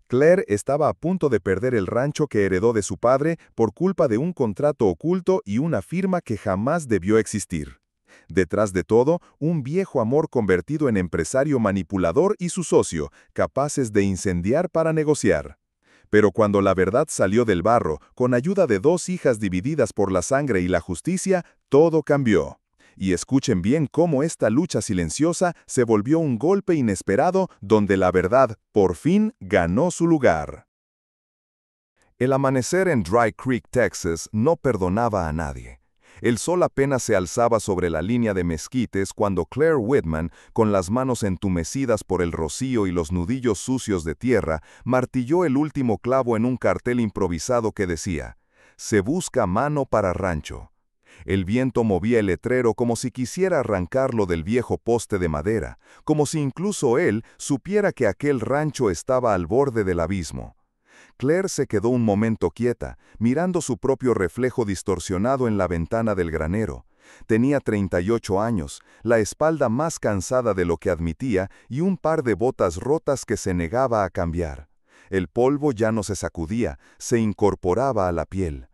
Claire estaba a punto de perder el rancho que heredó de su padre por culpa de un contrato oculto y una firma que jamás debió existir. Detrás de todo, un viejo amor convertido en empresario manipulador y su socio, capaces de incendiar para negociar. Pero cuando la verdad salió del barro, con ayuda de dos hijas divididas por la sangre y la justicia, todo cambió. Y escuchen bien cómo esta lucha silenciosa se volvió un golpe inesperado donde la verdad, por fin, ganó su lugar. El amanecer en Dry Creek, Texas, no perdonaba a nadie. El sol apenas se alzaba sobre la línea de mezquites cuando Claire Whitman, con las manos entumecidas por el rocío y los nudillos sucios de tierra, martilló el último clavo en un cartel improvisado que decía: «Se busca mano para rancho». El viento movía el letrero como si quisiera arrancarlo del viejo poste de madera, como si incluso él supiera que aquel rancho estaba al borde del abismo. Claire se quedó un momento quieta, mirando su propio reflejo distorsionado en la ventana del granero. Tenía 38 años, la espalda más cansada de lo que admitía y un par de botas rotas que se negaba a cambiar. El polvo ya no se sacudía, se incorporaba a la piel.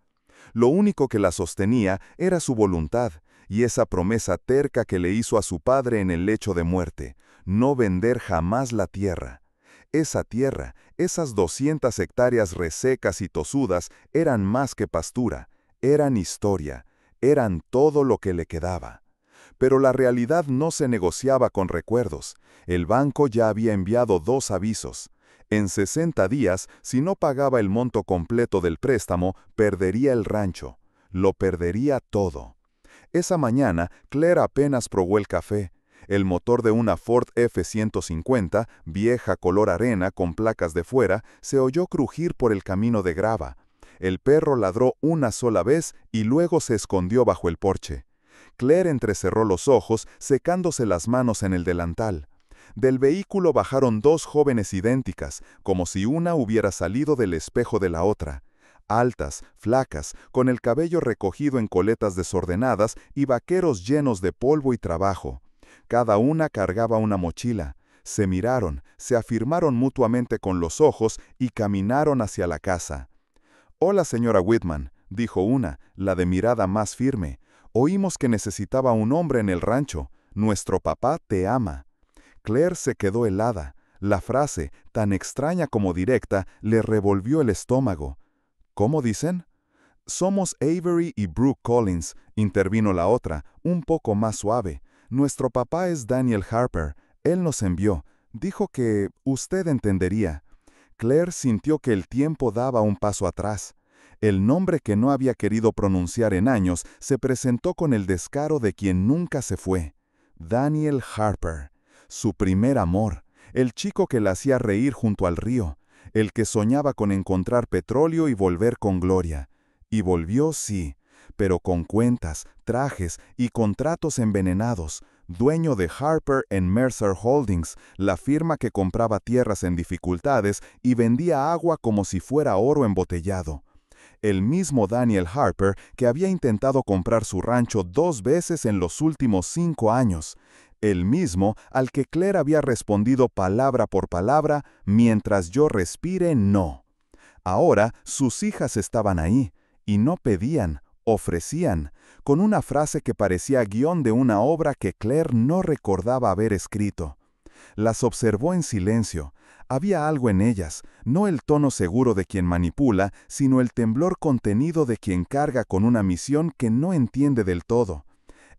Lo único que la sostenía era su voluntad y esa promesa terca que le hizo a su padre en el lecho de muerte: no vender jamás la tierra. Esa tierra, esas 200 hectáreas resecas y tosudas, eran más que pastura, eran historia, eran todo lo que le quedaba. Pero la realidad no se negociaba con recuerdos. El banco ya había enviado 2 avisos. En 60 días, si no pagaba el monto completo del préstamo, perdería el rancho. Lo perdería todo. Esa mañana, Claire apenas probó el café. El motor de una Ford F-150, vieja color arena con placas de fuera, se oyó crujir por el camino de grava. El perro ladró una sola vez y luego se escondió bajo el porche. Claire entrecerró los ojos, secándose las manos en el delantal. Del vehículo bajaron 2 jóvenes idénticas, como si una hubiera salido del espejo de la otra. Altas, flacas, con el cabello recogido en coletas desordenadas y vaqueros llenos de polvo y trabajo. Cada una cargaba una mochila. Se miraron, se afirmaron mutuamente con los ojos y caminaron hacia la casa. «Hola, señora Whitman», dijo una, la de mirada más firme. «Oímos que necesitaba un hombre en el rancho. Nuestro papá te ama». Claire se quedó helada. La frase, tan extraña como directa, le revolvió el estómago. «¿Cómo dicen?» «Somos Avery y Brooke Collins», intervino la otra, un poco más suave. «Nuestro papá es Daniel Harper. Él nos envió. Dijo que usted entendería». Claire sintió que el tiempo daba un paso atrás. El nombre que no había querido pronunciar en años se presentó con el descaro de quien nunca se fue. Daniel Harper. Su primer amor. El chico que la hacía reír junto al río. El que soñaba con encontrar petróleo y volver con gloria. Y volvió, sí, pero con cuentas, trajes y contratos envenenados. Dueño de Harper and Mercer Holdings, la firma que compraba tierras en dificultades y vendía agua como si fuera oro embotellado. El mismo Daniel Harper que había intentado comprar su rancho 2 veces en los últimos 5 años. El mismo al que Claire había respondido palabra por palabra: «Mientras yo respire, no». Ahora sus hijas estaban ahí, y no pedían, ofrecían, con una frase que parecía guión de una obra que Claire no recordaba haber escrito. Las observó en silencio. Había algo en ellas, no el tono seguro de quien manipula, sino el temblor contenido de quien carga con una misión que no entiende del todo.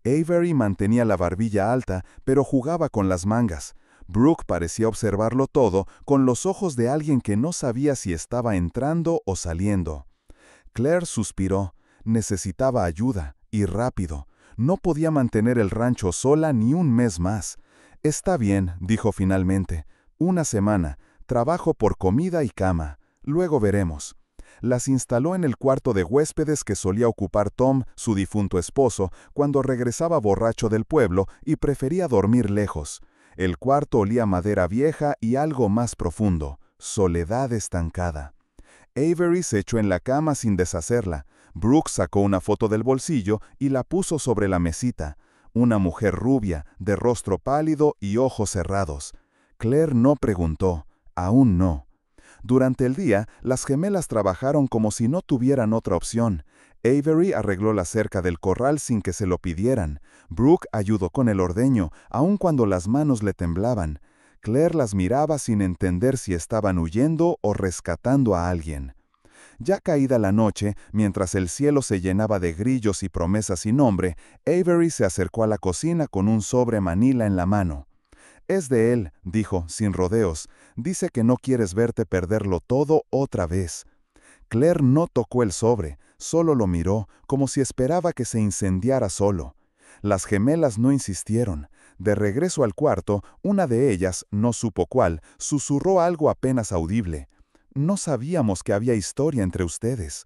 Avery mantenía la barbilla alta, pero jugaba con las mangas. Brooke parecía observarlo todo con los ojos de alguien que no sabía si estaba entrando o saliendo. Claire suspiró. Necesitaba ayuda, y rápido. No podía mantener el rancho sola ni un mes más. «Está bien», dijo finalmente. «1 semana. Trabajo por comida y cama. Luego veremos». Las instaló en el cuarto de huéspedes que solía ocupar Tom, su difunto esposo, cuando regresaba borracho del pueblo y prefería dormir lejos. El cuarto olía a madera vieja y algo más profundo: soledad estancada. Avery se echó en la cama sin deshacerla. Brooke sacó una foto del bolsillo y la puso sobre la mesita. Una mujer rubia, de rostro pálido y ojos cerrados. Claire no preguntó. Aún no. Durante el día, las gemelas trabajaron como si no tuvieran otra opción. Avery arregló la cerca del corral sin que se lo pidieran. Brooke ayudó con el ordeño, aun cuando las manos le temblaban. Claire las miraba sin entender si estaban huyendo o rescatando a alguien. Ya caída la noche, mientras el cielo se llenaba de grillos y promesas sin nombre, Avery se acercó a la cocina con un sobre manila en la mano. «Es de él», dijo, sin rodeos. «Dice que no quieres verte perderlo todo otra vez». Claire no tocó el sobre, solo lo miró, como si esperaba que se incendiara solo. Las gemelas no insistieron. De regreso al cuarto, una de ellas, no supo cuál, susurró algo apenas audible. «No sabíamos que había historia entre ustedes».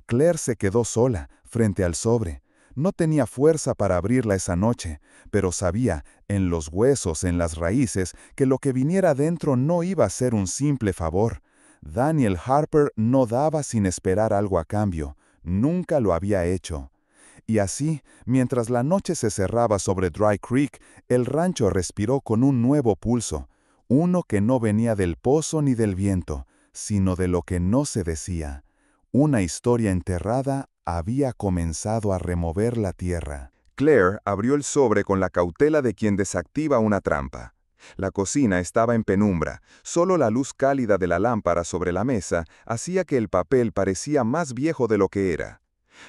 Claire se quedó sola, frente al sobre. No tenía fuerza para abrirla esa noche, pero sabía, en los huesos, en las raíces, que lo que viniera dentro no iba a ser un simple favor. Daniel Harper no daba sin esperar algo a cambio. Nunca lo había hecho. Y así, mientras la noche se cerraba sobre Dry Creek, el rancho respiró con un nuevo pulso, uno que no venía del pozo ni del viento, sino de lo que no se decía. Una historia enterrada había comenzado a remover la tierra. Claire abrió el sobre con la cautela de quien desactiva una trampa. La cocina estaba en penumbra. Solo la luz cálida de la lámpara sobre la mesa hacía que el papel parecía más viejo de lo que era.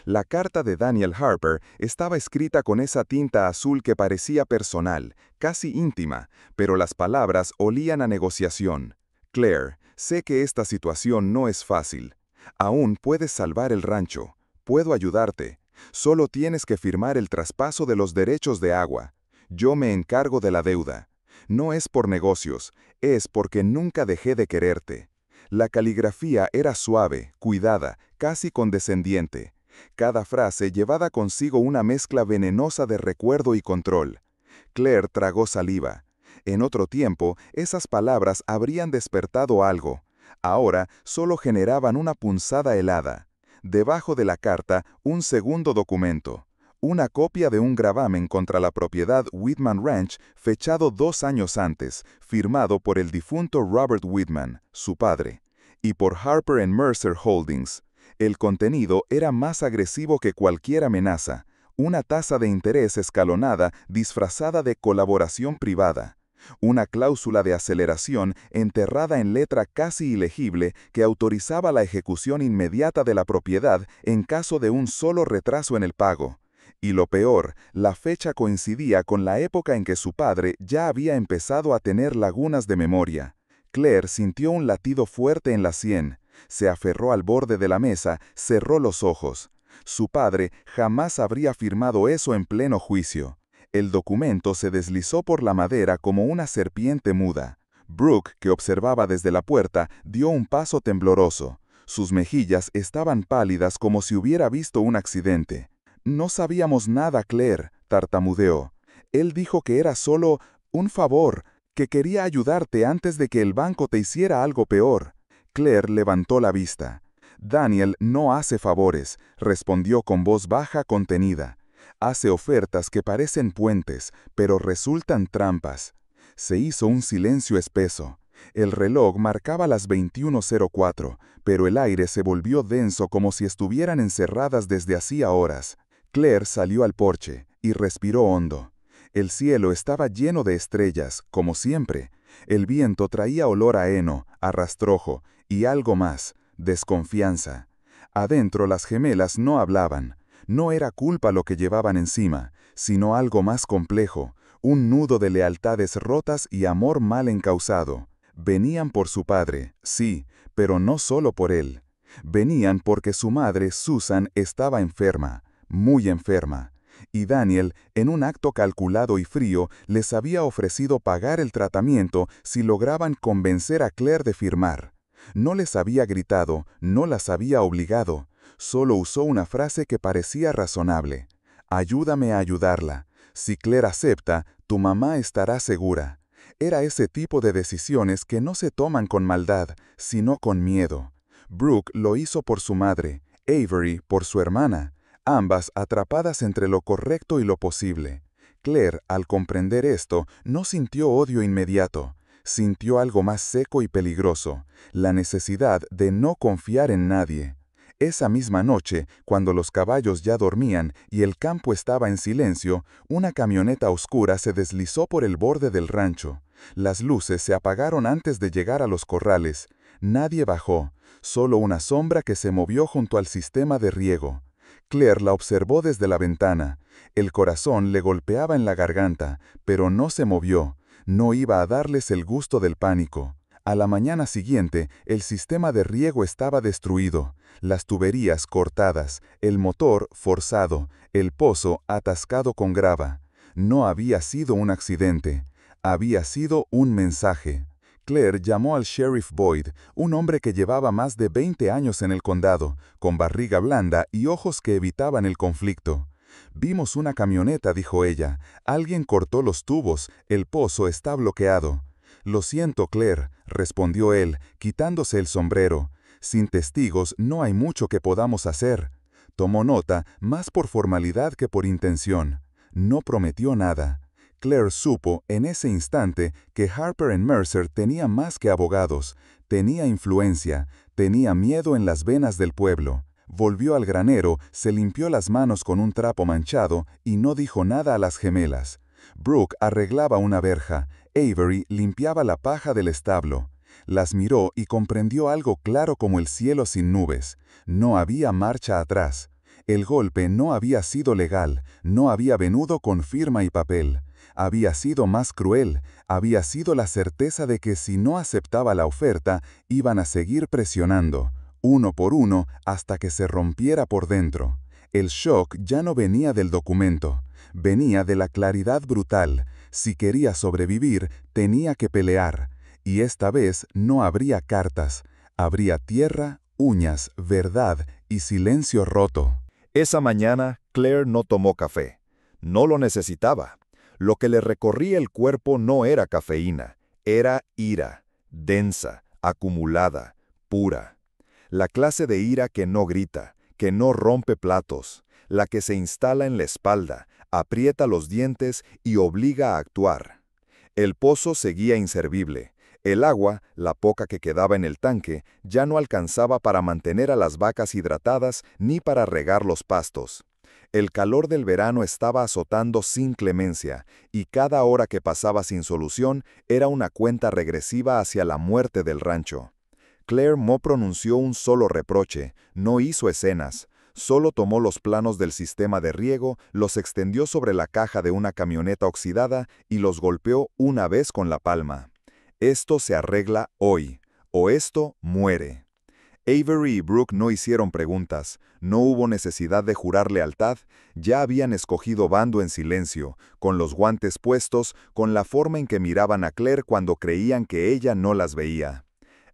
La carta de Daniel Harper estaba escrita con esa tinta azul que parecía personal, casi íntima, pero las palabras olían a negociación. «Claire, sé que esta situación no es fácil. Aún puedes salvar el rancho. Puedo ayudarte. Solo tienes que firmar el traspaso de los derechos de agua. Yo me encargo de la deuda. No es por negocios, es porque nunca dejé de quererte». La caligrafía era suave, cuidada, casi condescendiente. Cada frase llevaba consigo una mezcla venenosa de recuerdo y control. Claire tragó saliva. En otro tiempo, esas palabras habrían despertado algo. Ahora solo generaban una punzada helada. Debajo de la carta, un segundo documento. Una copia de un gravamen contra la propiedad Whitman Ranch, fechado 2 años antes, firmado por el difunto Robert Whitman, su padre, y por Harper & Mercer Holdings. El contenido era más agresivo que cualquier amenaza, una tasa de interés escalonada disfrazada de colaboración privada, una cláusula de aceleración enterrada en letra casi ilegible que autorizaba la ejecución inmediata de la propiedad en caso de un solo retraso en el pago. Y lo peor, la fecha coincidía con la época en que su padre ya había empezado a tener lagunas de memoria. Claire sintió un latido fuerte en la sien. Se aferró al borde de la mesa, cerró los ojos. Su padre jamás habría firmado eso en pleno juicio. El documento se deslizó por la madera como una serpiente muda. Brooke, que observaba desde la puerta, dio un paso tembloroso. Sus mejillas estaban pálidas como si hubiera visto un accidente. «No sabíamos nada, Claire», tartamudeó. «Él dijo que era solo un favor, que quería ayudarte antes de que el banco te hiciera algo peor». Claire levantó la vista. «Daniel no hace favores», respondió con voz baja contenida. «Hace ofertas que parecen puentes, pero resultan trampas». Se hizo un silencio espeso. El reloj marcaba las 21:04, pero el aire se volvió denso como si estuvieran encerradas desde hacía horas. Claire salió al porche y respiró hondo. El cielo estaba lleno de estrellas, como siempre. El viento traía olor a heno, a rastrojo y algo más, desconfianza. Adentro las gemelas no hablaban. No era culpa lo que llevaban encima, sino algo más complejo, un nudo de lealtades rotas y amor mal encausado. Venían por su padre, sí, pero no solo por él. Venían porque su madre, Susan, estaba enferma, muy enferma. Y Daniel, en un acto calculado y frío, les había ofrecido pagar el tratamiento si lograban convencer a Claire de firmar. No les había gritado, no las había obligado. Solo usó una frase que parecía razonable. «Ayúdame a ayudarla. Si Claire acepta, tu mamá estará segura». Era ese tipo de decisiones que no se toman con maldad, sino con miedo. Brooke lo hizo por su madre, Avery por su hermana, ambas atrapadas entre lo correcto y lo posible. Claire, al comprender esto, no sintió odio inmediato. Sintió algo más seco y peligroso, la necesidad de no confiar en nadie. Esa misma noche, cuando los caballos ya dormían y el campo estaba en silencio, una camioneta oscura se deslizó por el borde del rancho. Las luces se apagaron antes de llegar a los corrales. Nadie bajó, solo una sombra que se movió junto al sistema de riego. Claire la observó desde la ventana. El corazón le golpeaba en la garganta, pero no se movió. No iba a darles el gusto del pánico. A la mañana siguiente, el sistema de riego estaba destruido, las tuberías cortadas, el motor forzado, el pozo atascado con grava. No había sido un accidente, había sido un mensaje. Claire llamó al sheriff Boyd, un hombre que llevaba más de 20 años en el condado, con barriga blanda y ojos que evitaban el conflicto. «Vimos una camioneta», dijo ella. «Alguien cortó los tubos, el pozo está bloqueado». «Lo siento, Claire», respondió él, quitándose el sombrero. «Sin testigos no hay mucho que podamos hacer». Tomó nota, más por formalidad que por intención. No prometió nada. Claire supo, en ese instante, que Harper & Mercer tenía más que abogados, tenía influencia, tenía miedo en las venas del pueblo. Volvió al granero, se limpió las manos con un trapo manchado y no dijo nada a las gemelas. Brooke arreglaba una verja, Avery limpiaba la paja del establo. Las miró y comprendió algo claro como el cielo sin nubes. No había marcha atrás. El golpe no había sido legal, no había venido con firma y papel. Había sido más cruel, había sido la certeza de que si no aceptaba la oferta, iban a seguir presionando, uno por uno, hasta que se rompiera por dentro. El shock ya no venía del documento, venía de la claridad brutal. Si quería sobrevivir, tenía que pelear. Y esta vez no habría cartas, habría tierra, uñas, verdad y silencio roto. Esa mañana, Claire no tomó café. No lo necesitaba. Lo que le recorría el cuerpo no era cafeína, era ira, densa, acumulada, pura. La clase de ira que no grita, que no rompe platos, la que se instala en la espalda, aprieta los dientes y obliga a actuar. El pozo seguía inservible. El agua, la poca que quedaba en el tanque, ya no alcanzaba para mantener a las vacas hidratadas ni para regar los pastos. El calor del verano estaba azotando sin clemencia, y cada hora que pasaba sin solución era una cuenta regresiva hacia la muerte del rancho. Claire no pronunció un solo reproche, no hizo escenas, solo tomó los planos del sistema de riego, los extendió sobre la caja de una camioneta oxidada y los golpeó una vez con la palma. Esto se arregla hoy, o esto muere. Avery y Brooke no hicieron preguntas, no hubo necesidad de jurar lealtad, ya habían escogido bando en silencio, con los guantes puestos, con la forma en que miraban a Claire cuando creían que ella no las veía.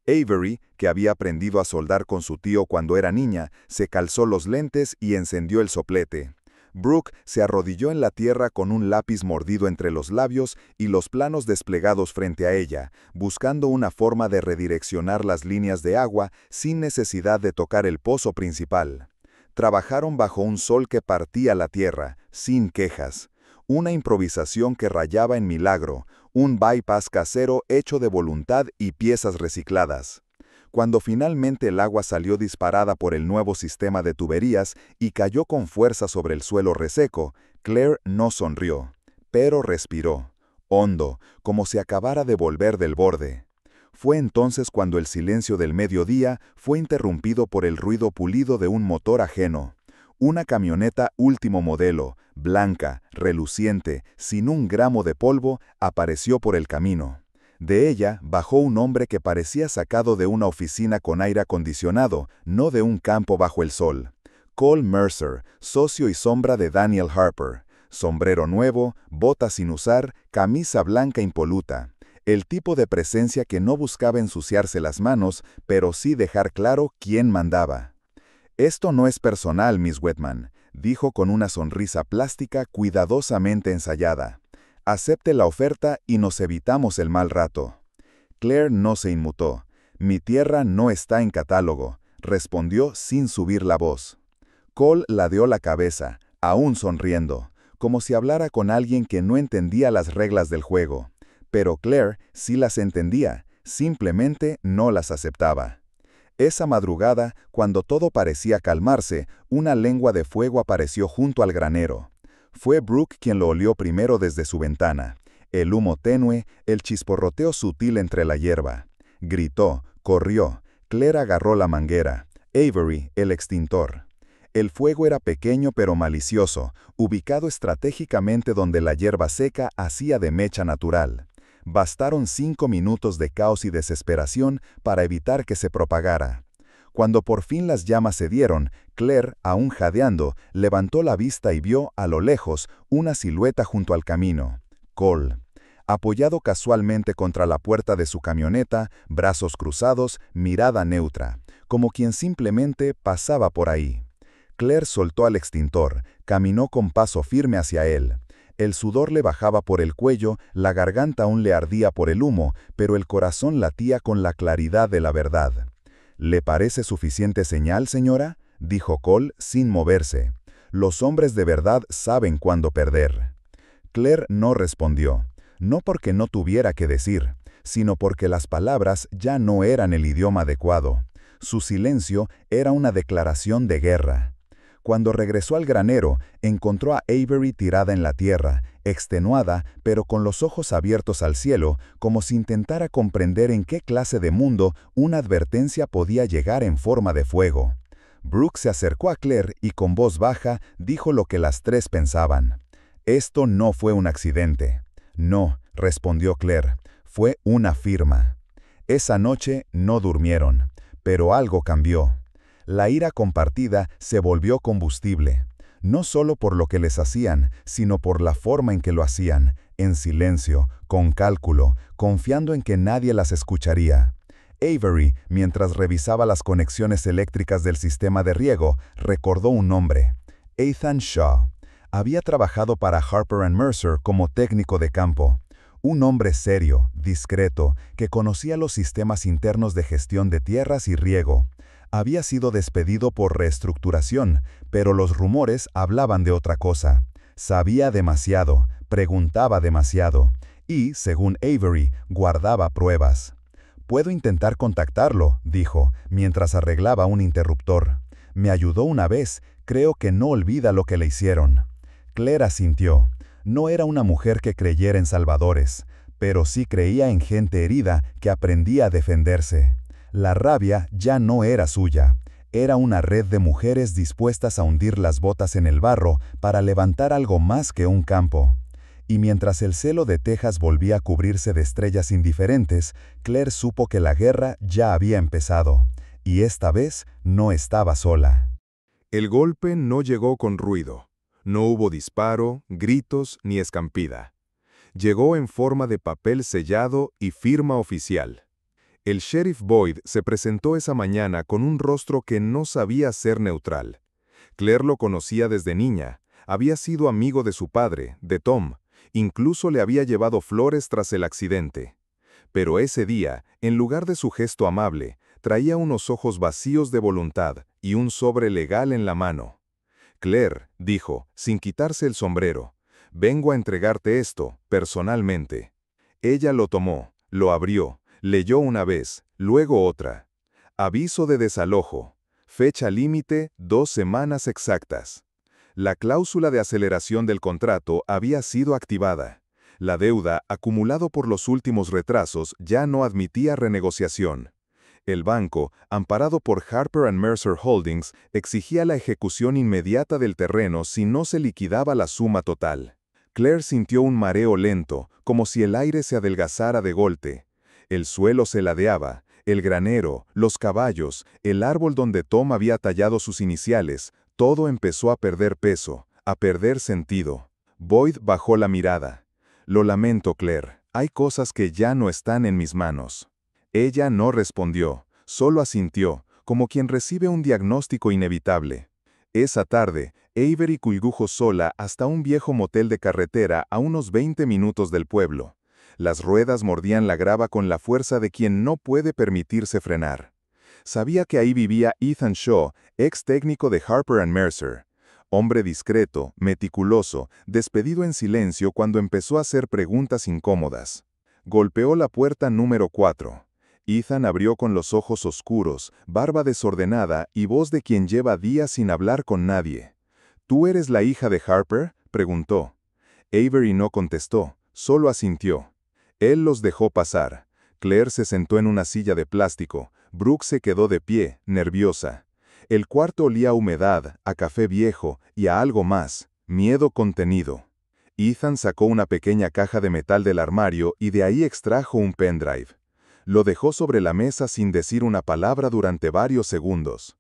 Avery, que había aprendido a soldar con su tío cuando era niña, se calzó los lentes y encendió el soplete. Brooke se arrodilló en la tierra con un lápiz mordido entre los labios y los planos desplegados frente a ella, buscando una forma de redireccionar las líneas de agua sin necesidad de tocar el pozo principal. Trabajaron bajo un sol que partía la tierra, sin quejas. Una improvisación que rayaba en milagro, un bypass casero hecho de voluntad y piezas recicladas. Cuando finalmente el agua salió disparada por el nuevo sistema de tuberías y cayó con fuerza sobre el suelo reseco, Claire no sonrió, pero respiró, hondo, como si acabara de volver del borde. Fue entonces cuando el silencio del mediodía fue interrumpido por el ruido pulido de un motor ajeno. Una camioneta último modelo, blanca, reluciente, sin un gramo de polvo, apareció por el camino. De ella bajó un hombre que parecía sacado de una oficina con aire acondicionado, no de un campo bajo el sol. Cole Mercer, socio y sombra de Daniel Harper. Sombrero nuevo, botas sin usar, camisa blanca impoluta. El tipo de presencia que no buscaba ensuciarse las manos, pero sí dejar claro quién mandaba. «Esto no es personal, Miss Wetman», dijo con una sonrisa plástica cuidadosamente ensayada. «Acepte la oferta y nos evitamos el mal rato». Claire no se inmutó. «Mi tierra no está en catálogo», respondió sin subir la voz. Cole ladeó la cabeza, aún sonriendo, como si hablara con alguien que no entendía las reglas del juego. Pero Claire sí las entendía, simplemente no las aceptaba. Esa madrugada, cuando todo parecía calmarse, una lengua de fuego apareció junto al granero. Fue Brooke quien lo olió primero desde su ventana. El humo tenue, el chisporroteo sutil entre la hierba. Gritó, corrió. Claire agarró la manguera. Avery, el extintor. El fuego era pequeño pero malicioso, ubicado estratégicamente donde la hierba seca hacía de mecha natural. Bastaron 5 minutos de caos y desesperación para evitar que se propagara. Cuando por fin las llamas cedieron, Claire, aún jadeando, levantó la vista y vio, a lo lejos, una silueta junto al camino. Cole. Apoyado casualmente contra la puerta de su camioneta, brazos cruzados, mirada neutra, como quien simplemente pasaba por ahí. Claire soltó al extintor, caminó con paso firme hacia él. El sudor le bajaba por el cuello, la garganta aún le ardía por el humo, pero el corazón latía con la claridad de la verdad. ¿Le parece suficiente señal, señora?, dijo Cole sin moverse. Los hombres de verdad saben cuándo perder. Claire no respondió, no porque no tuviera que decir, sino porque las palabras ya no eran el idioma adecuado. Su silencio era una declaración de guerra. Cuando regresó al granero, encontró a Avery tirada en la tierra, extenuada, pero con los ojos abiertos al cielo, como si intentara comprender en qué clase de mundo una advertencia podía llegar en forma de fuego. Brooke se acercó a Claire y con voz baja dijo lo que las tres pensaban. «Esto no fue un accidente». «No», respondió Claire, «fue una firma». Esa noche no durmieron, pero algo cambió. La ira compartida se volvió combustible, no solo por lo que les hacían, sino por la forma en que lo hacían, en silencio, con cálculo, confiando en que nadie las escucharía. Avery, mientras revisaba las conexiones eléctricas del sistema de riego, recordó un nombre: Ethan Shaw. Había trabajado para Harper & Mercer como técnico de campo. Un hombre serio, discreto, que conocía los sistemas internos de gestión de tierras y riego. Había sido despedido por reestructuración, pero los rumores hablaban de otra cosa. Sabía demasiado, preguntaba demasiado, y, según Avery, guardaba pruebas. «Puedo intentar contactarlo», dijo, mientras arreglaba un interruptor. «Me ayudó una vez, creo que no olvida lo que le hicieron». Claire asintió. No era una mujer que creyera en salvadores, pero sí creía en gente herida que aprendía a defenderse. La rabia ya no era suya, era una red de mujeres dispuestas a hundir las botas en el barro para levantar algo más que un campo. Y mientras el cielo de Texas volvía a cubrirse de estrellas indiferentes, Claire supo que la guerra ya había empezado, y esta vez no estaba sola. El golpe no llegó con ruido. No hubo disparo, gritos ni escampida. Llegó en forma de papel sellado y firma oficial. El sheriff Boyd se presentó esa mañana con un rostro que no sabía ser neutral. Claire lo conocía desde niña, había sido amigo de su padre, de Tom, incluso le había llevado flores tras el accidente. Pero ese día, en lugar de su gesto amable, traía unos ojos vacíos de voluntad y un sobre legal en la mano. «Claire», dijo, sin quitarse el sombrero, «vengo a entregarte esto, personalmente». Ella lo tomó, lo abrió, leyó una vez, luego otra. Aviso de desalojo. Fecha límite, 2 semanas exactas. La cláusula de aceleración del contrato había sido activada. La deuda, acumulado por los últimos retrasos, ya no admitía renegociación. El banco, amparado por Harper & Mercer Holdings, exigía la ejecución inmediata del terreno si no se liquidaba la suma total. Claire sintió un mareo lento, como si el aire se adelgazara de golpe. El suelo se ladeaba, el granero, los caballos, el árbol donde Tom había tallado sus iniciales, todo empezó a perder peso, a perder sentido. Boyd bajó la mirada. «Lo lamento, Claire, hay cosas que ya no están en mis manos». Ella no respondió, solo asintió, como quien recibe un diagnóstico inevitable. Esa tarde, Avery condujo sola hasta un viejo motel de carretera a unos 20 minutos del pueblo. Las ruedas mordían la grava con la fuerza de quien no puede permitirse frenar. Sabía que ahí vivía Ethan Shaw, ex técnico de Harper & Mercer. Hombre discreto, meticuloso, despedido en silencio cuando empezó a hacer preguntas incómodas. Golpeó la puerta número 4. Ethan abrió con los ojos oscuros, barba desordenada y voz de quien lleva días sin hablar con nadie. ¿Tú eres la hija de Harper?, preguntó. Avery no contestó, solo asintió. Él los dejó pasar. Claire se sentó en una silla de plástico. Brooke se quedó de pie, nerviosa. El cuarto olía a humedad, a café viejo y a algo más, miedo contenido. Ethan sacó una pequeña caja de metal del armario y de ahí extrajo un pendrive. Lo dejó sobre la mesa sin decir una palabra durante varios segundos.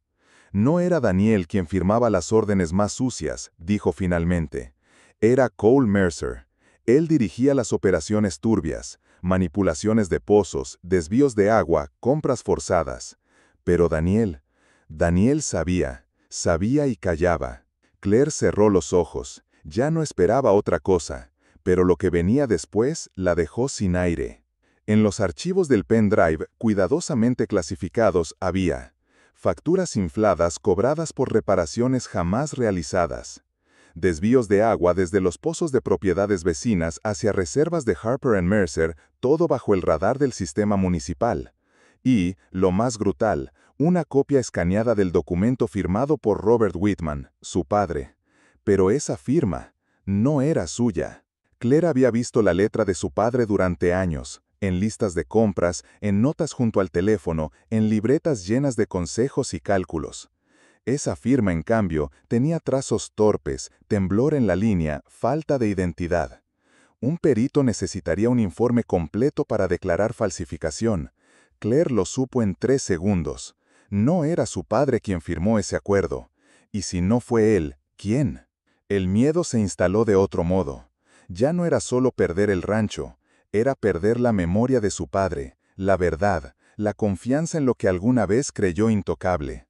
No era Daniel quien firmaba las órdenes más sucias, dijo finalmente. Era Cole Mercer. Él dirigía las operaciones turbias, manipulaciones de pozos, desvíos de agua, compras forzadas. Pero Daniel sabía y callaba. Claire cerró los ojos. Ya no esperaba otra cosa, pero lo que venía después la dejó sin aire. En los archivos del pendrive, cuidadosamente clasificados, había facturas infladas cobradas por reparaciones jamás realizadas, desvíos de agua desde los pozos de propiedades vecinas hacia reservas de Harper & Mercer, todo bajo el radar del sistema municipal. Y, lo más brutal, una copia escaneada del documento firmado por Robert Whitman, su padre. Pero esa firma no era suya. Claire había visto la letra de su padre durante años, en listas de compras, en notas junto al teléfono, en libretas llenas de consejos y cálculos. Esa firma, en cambio, tenía trazos torpes, temblor en la línea, falta de identidad. Un perito necesitaría un informe completo para declarar falsificación. Claire lo supo en 3 segundos. No era su padre quien firmó ese acuerdo. Y si no fue él, ¿quién? El miedo se instaló de otro modo. Ya no era solo perder el rancho, era perder la memoria de su padre, la verdad, la confianza en lo que alguna vez creyó intocable.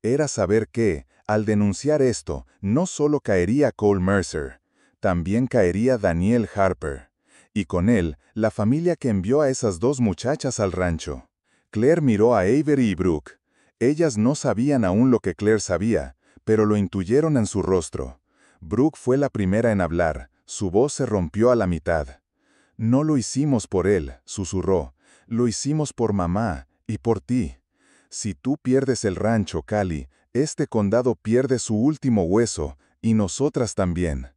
Era saber que, al denunciar esto, no solo caería Cole Mercer, también caería Daniel Harper. Y con él, la familia que envió a esas 2 muchachas al rancho. Claire miró a Avery y Brooke. Ellas no sabían aún lo que Claire sabía, pero lo intuyeron en su rostro. Brooke fue la primera en hablar, su voz se rompió a la mitad. «No lo hicimos por él», susurró. «Lo hicimos por mamá y por ti. Si tú pierdes el rancho, Callie, este condado pierde su último hueso, y nosotras también».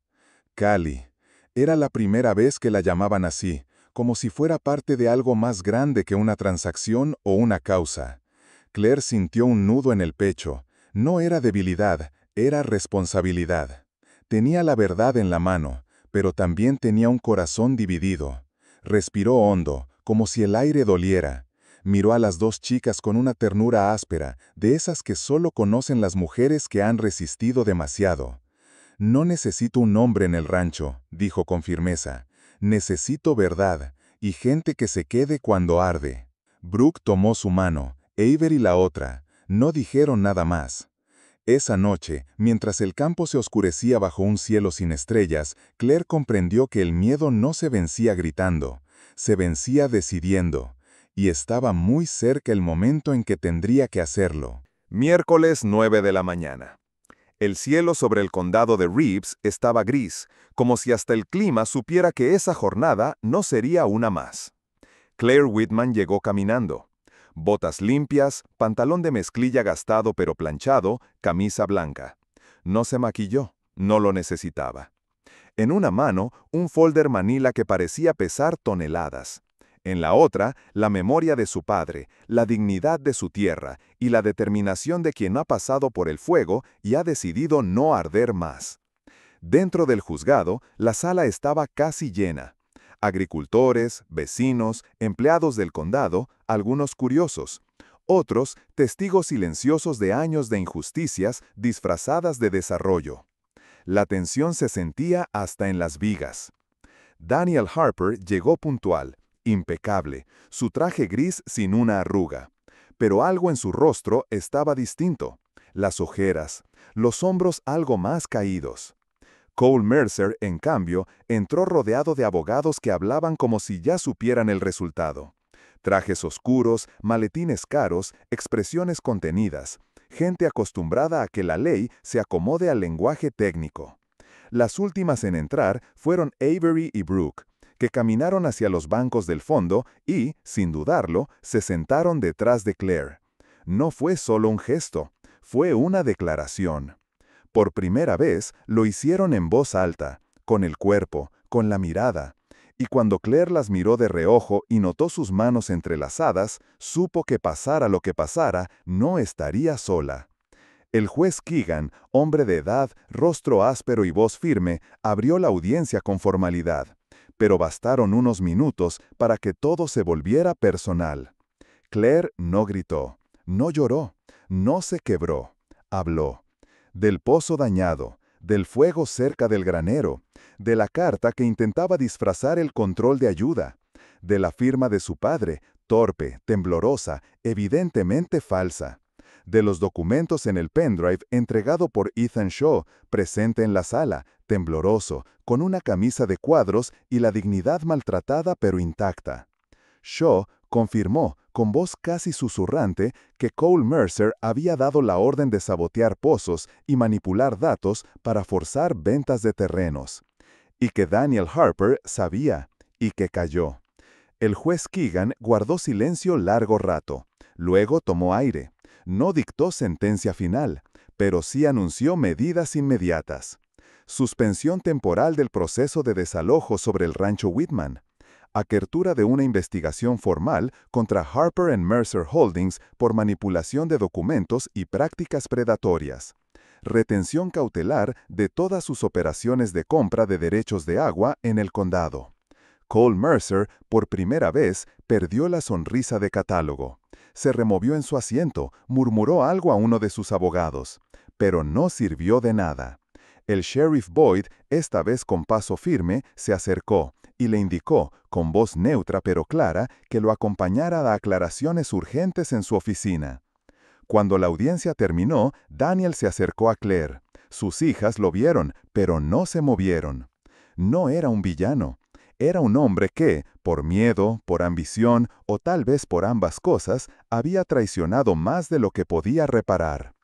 Callie. Era la primera vez que la llamaban así, como si fuera parte de algo más grande que una transacción o una causa. Claire sintió un nudo en el pecho. No era debilidad, era responsabilidad. Tenía la verdad en la mano, pero también tenía un corazón dividido. Respiró hondo, como si el aire doliera. Miró a las 2 chicas con una ternura áspera, de esas que solo conocen las mujeres que han resistido demasiado. «No necesito un hombre en el rancho», dijo con firmeza. «Necesito verdad, y gente que se quede cuando arde». Brooke tomó su mano, Avery la otra. No dijeron nada más. Esa noche, mientras el campo se oscurecía bajo un cielo sin estrellas, Claire comprendió que el miedo no se vencía gritando, se vencía decidiendo, y estaba muy cerca el momento en que tendría que hacerlo. Miércoles 9 de la mañana. El cielo sobre el condado de Reeves estaba gris, como si hasta el clima supiera que esa jornada no sería una más. Claire Whitman llegó caminando. Botas limpias, pantalón de mezclilla gastado pero planchado, camisa blanca. No se maquilló, no lo necesitaba. En una mano, un folder manila que parecía pesar toneladas. En la otra, la memoria de su padre, la dignidad de su tierra y la determinación de quien ha pasado por el fuego y ha decidido no arder más. Dentro del juzgado, la sala estaba casi llena. Agricultores, vecinos, empleados del condado, algunos curiosos. Otros, testigos silenciosos de años de injusticias disfrazadas de desarrollo. La tensión se sentía hasta en las vigas. Daniel Harper llegó puntual, impecable, su traje gris sin una arruga. Pero algo en su rostro estaba distinto. Las ojeras, los hombros algo más caídos. Cole Mercer, en cambio, entró rodeado de abogados que hablaban como si ya supieran el resultado. Trajes oscuros, maletines caros, expresiones contenidas. Gente acostumbrada a que la ley se acomode al lenguaje técnico. Las últimas en entrar fueron Avery y Brooke. que caminaron hacia los bancos del fondo y, sin dudarlo, se sentaron detrás de Claire. No fue solo un gesto, fue una declaración. Por primera vez lo hicieron en voz alta, con el cuerpo, con la mirada. Y cuando Claire las miró de reojo y notó sus manos entrelazadas, supo que pasara lo que pasara, no estaría sola. El juez Keegan, hombre de edad, rostro áspero y voz firme, abrió la audiencia con formalidad. Pero bastaron unos minutos para que todo se volviera personal. Claire no gritó, no lloró, no se quebró. Habló. Del pozo dañado, del fuego cerca del granero, de la carta que intentaba disfrazar el control de ayuda, de la firma de su padre, torpe, temblorosa, evidentemente falsa, de los documentos en el pendrive entregado por Ethan Shaw, presente en la sala, tembloroso, con una camisa de cuadros y la dignidad maltratada pero intacta. Shaw confirmó, con voz casi susurrante, que Cole Mercer había dado la orden de sabotear pozos y manipular datos para forzar ventas de terrenos. Y que Daniel Harper sabía, y que calló. El juez Keegan guardó silencio largo rato. Luego tomó aire. No dictó sentencia final, pero sí anunció medidas inmediatas. Suspensión temporal del proceso de desalojo sobre el rancho Whitman. Apertura de una investigación formal contra Harper & Mercer Holdings por manipulación de documentos y prácticas predatorias. Retención cautelar de todas sus operaciones de compra de derechos de agua en el condado. Cole Mercer, por primera vez, perdió la sonrisa de catálogo. Se removió en su asiento, murmuró algo a uno de sus abogados, pero no sirvió de nada. El sheriff Boyd, esta vez con paso firme, se acercó y le indicó, con voz neutra pero clara, que lo acompañara a aclaraciones urgentes en su oficina. Cuando la audiencia terminó, Daniel se acercó a Claire. Sus hijas lo vieron, pero no se movieron. No era un villano. Era un hombre que, por miedo, por ambición o tal vez por ambas cosas, había traicionado más de lo que podía reparar.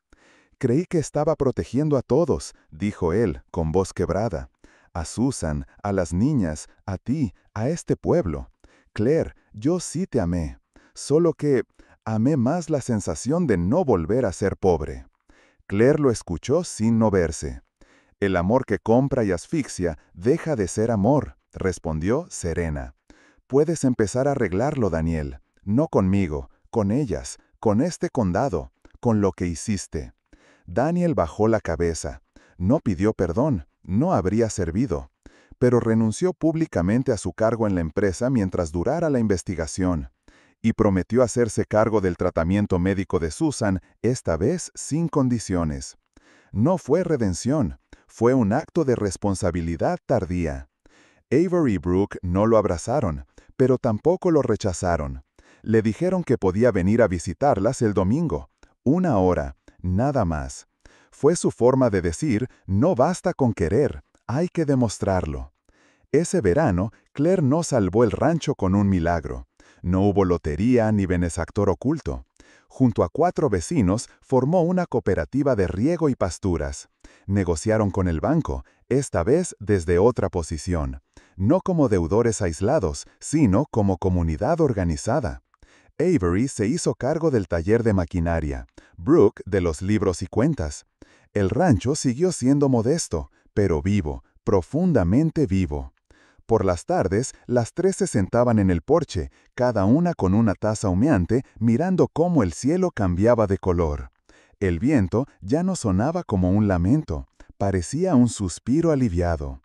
«Creí que estaba protegiendo a todos», dijo él, con voz quebrada. «A Susan, a las niñas, a ti, a este pueblo. Claire, yo sí te amé. Solo que amé más la sensación de no volver a ser pobre». Claire lo escuchó sin moverse. «El amor que compra y asfixia deja de ser amor», respondió serena. «Puedes empezar a arreglarlo, Daniel. No conmigo, con ellas, con este condado, con lo que hiciste». Daniel bajó la cabeza. No pidió perdón, no habría servido. Pero renunció públicamente a su cargo en la empresa mientras durara la investigación. Y prometió hacerse cargo del tratamiento médico de Susan, esta vez sin condiciones. No fue redención, fue un acto de responsabilidad tardía. Avery y Brooke no lo abrazaron, pero tampoco lo rechazaron. Le dijeron que podía venir a visitarlas el domingo. 1 hora, nada más. Fue su forma de decir, no basta con querer, hay que demostrarlo. Ese verano, Claire no salvó el rancho con un milagro. No hubo lotería ni benefactor oculto. Junto a 4 vecinos, formó una cooperativa de riego y pasturas. Negociaron con el banco, esta vez desde otra posición. No como deudores aislados, sino como comunidad organizada. Avery se hizo cargo del taller de maquinaria, Brooke de los libros y cuentas. El rancho siguió siendo modesto, pero vivo, profundamente vivo. Por las tardes, las 3 se sentaban en el porche, cada una con una taza humeante, mirando cómo el cielo cambiaba de color. El viento ya no sonaba como un lamento, parecía un suspiro aliviado.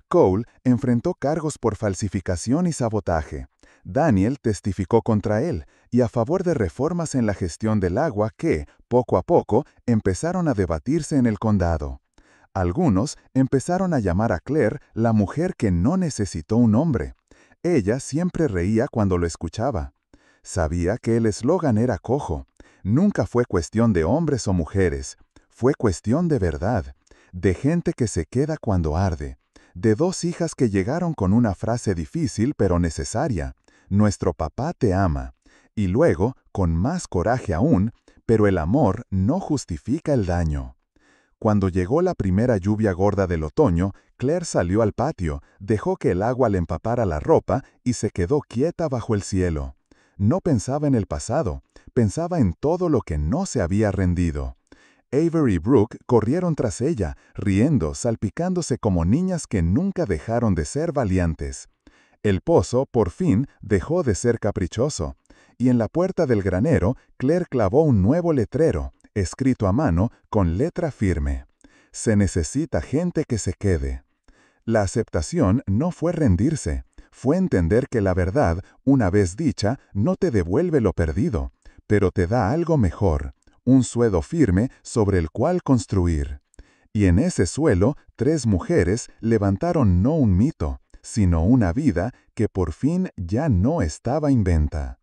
Cole enfrentó cargos por falsificación y sabotaje. Daniel testificó contra él y a favor de reformas en la gestión del agua que, poco a poco, empezaron a debatirse en el condado. Algunos empezaron a llamar a Claire la mujer que no necesitó un hombre. Ella siempre reía cuando lo escuchaba. Sabía que el eslogan era cojo. Nunca fue cuestión de hombres o mujeres. Fue cuestión de verdad, de gente que se queda cuando arde, de 2 hijas que llegaron con una frase difícil pero necesaria. Nuestro papá te ama. Y luego, con más coraje aún, pero el amor no justifica el daño. Cuando llegó la primera lluvia gorda del otoño, Claire salió al patio, dejó que el agua le empapara la ropa y se quedó quieta bajo el cielo. No pensaba en el pasado, pensaba en todo lo que no se había rendido. Avery y Brooke corrieron tras ella, riendo, salpicándose como niñas que nunca dejaron de ser valientes. El pozo, por fin, dejó de ser caprichoso. Y en la puerta del granero, Claire clavó un nuevo letrero, escrito a mano, con letra firme. Se necesita gente que se quede. La aceptación no fue rendirse, fue entender que la verdad, una vez dicha, no te devuelve lo perdido, pero te da algo mejor, un suelo firme sobre el cual construir. Y en ese suelo, 3 mujeres levantaron no un mito, sino una vida que por fin ya no estaba inventa.